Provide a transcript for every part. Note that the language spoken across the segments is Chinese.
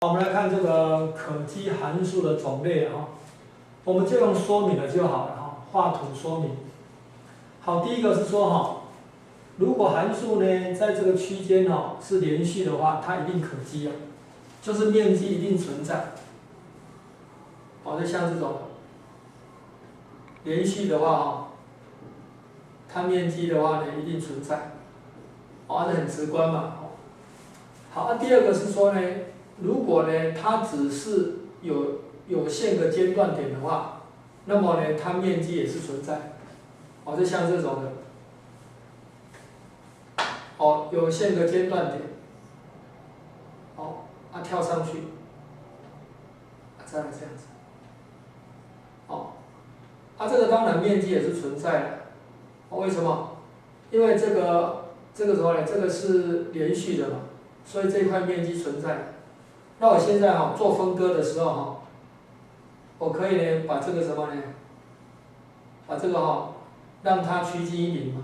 我们来看这个可积函数的种类哈，我们就用说明了就好了哈，画图说明。好，第一个是说哈，如果函数呢在这个区间哈是连续的话，它一定可积啊，就是面积一定存在。好，就像这种连续的话哈，它面积的话呢一定存在，哦，这很直观嘛。好，第二个是说呢。如果呢，它只是有限个间断点的话，那么呢，它面积也是存在。哦，就像这种的，哦，有限个间断点，好，跳上去，再来这样子，哦，这个当然面积也是存在的。为什么？因为这个什么呢？这个是连续的嘛，所以这块面积存在。那我现在做分割的时候我可以呢把这个什么呢？把这个让它趋近于零嘛。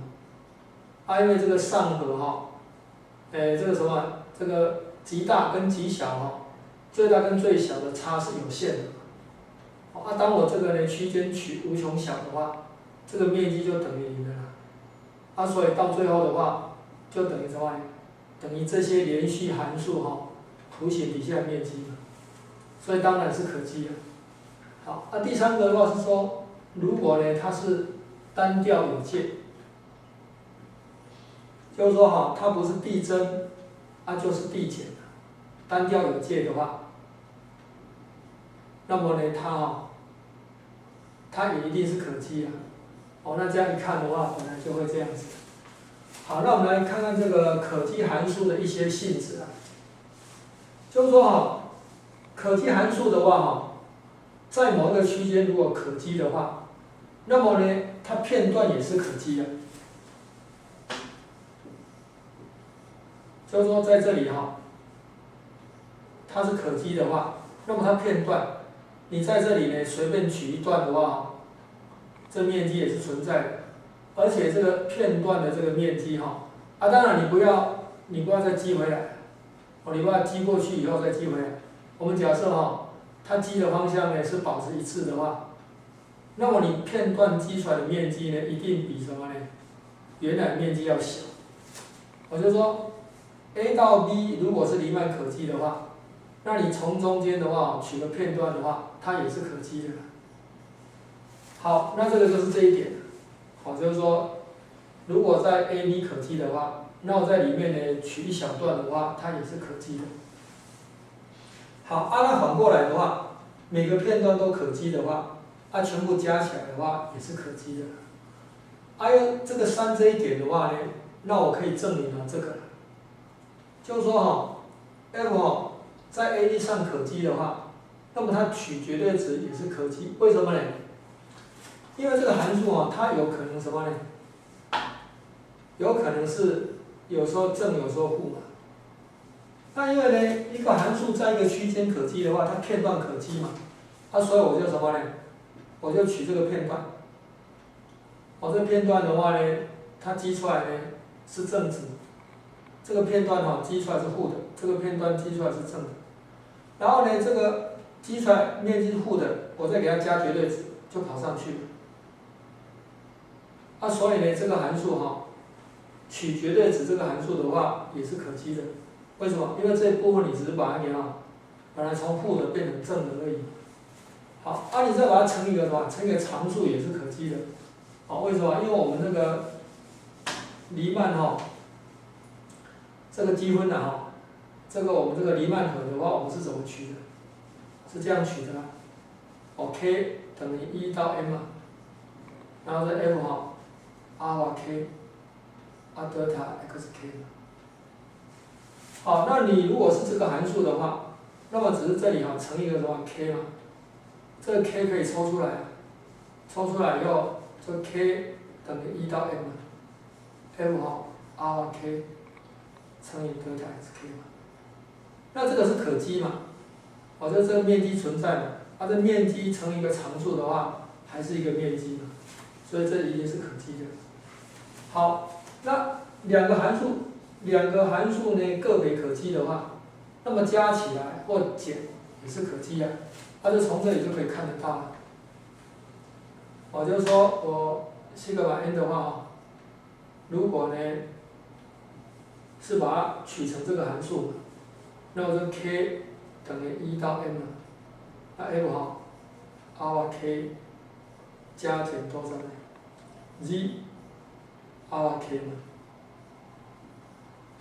因为这个上和这个什么？这个极大跟极小最大跟最小的差是有限的。当我这个呢区间取无穷小的话，这个面积就等于零的了。所以到最后的话，就等于什么呢？等于这些连续函数图形底下的面积嘛，所以当然是可积的。好，第三个的话是说，如果呢它是单调有界，就是说它不是递增，就是递减，单调有界的话，那么呢它也一定是可积的。那这样一看的话，本来就会这样子。好，那我们来看看这个可积函数的一些性质就是说可积函数的话在某一个区间如果可积的话，那么呢，它片段也是可积的。就是说在这里它是可积的话，那么它片段，你在这里呢随便取一段的话，这面积也是存在的，而且这个片段的这个面积当然你不要再积回来，你不要积过去以后再积回来。我们假设它积的方向呢是保持一致的话，那么你片段积出来的面积呢一定比什么呢？原来面积要小。我就说 A 到 B 如果是黎曼可积的话，那你从中间的话取个片段的话，它也是可积的。好，那这个就是这一点。就是说，如果在 A、B 可积的话，那我在里面呢取一小段的话，它也是可积的。好，那反过来的话，每个片段都可积的话，全部加起来的话也是可积的。这个3这一点的话呢，那我可以证明这个，就是说F 在 A 上可积的话，那么它取绝对值也是可积，为什么呢？因为这个函数它有可能什么呢？有可能是有时候正有时候负嘛。那因为呢，一个函数在一个区间可积的话，它片段可积嘛，所以我就什么呢？我就取这个片段。这个片段的话呢，它积出来呢是正值，这个片段积出来是负的，这个片段积出来是正的。然后呢，这个积出来面积是负的，我再给它加绝对值，就跑上去了。所以呢，这个函数取绝对值这个函数的话也是可积的。为什么？因为这一部分你只是把它给本来从负的变成正的而已。好，你再把它乘以一个什么？乘以一个常数也是可积的。为什么？因为我们那个黎曼这个积分这个我们这个黎曼和的话，我们是怎么取的？是这样取的k 等于1到 m 嘛，然后这 f 阿尔法 k 德塔 xk 好，那你如果是这个函数的话，那么只是这里乘一个什么 k 嘛，这个 k 可以抽出来，抽出来以后，这个 k 等于1到 m，f 阿尔法 k 乘以德塔 xk 嘛，那这个是可积嘛，这个面积存在嘛，这面积乘一个常数的话，还是一个面积嘛，所以这一定是可积的。好，那两个函数呢个别可积的话，那么加起来或减也是可积啊，那就从这里就可以看得到了。就是说我西格玛 n 的话，如果呢是把它取成这个函数，那我就 k 等于1到 n 嘛，那 f alpha k 加减多少呢 ？z alpha k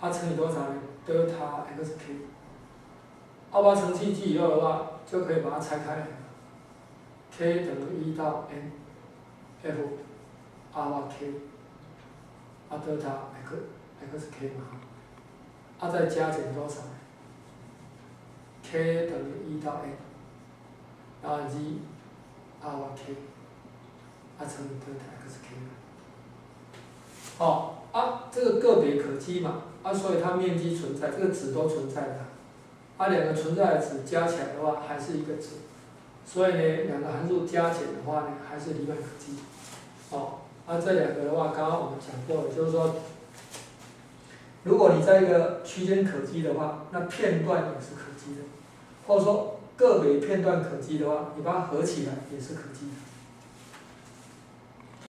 嘛，乘以多少呢？德塔 xk。把它乘进去以后的话，就可以把它拆开来 ，k 等于1到 n f alpha k 德塔 xk 嘛，再加减多少呢 ？k 等于1到 n， 然后 z alpha k， 乘以德塔 xk。这个个别可积嘛，所以它面积存在，这个值都存在的。两个存在的值加起来的话，还是一个值，所以呢，两个函数加减的话呢，还是离半可积。这两个的话，刚刚我们讲过了，就是说，如果你在一个区间可积的话，那片段也是可积的，或者说个别片段可积的话，你把它合起来也是可积的。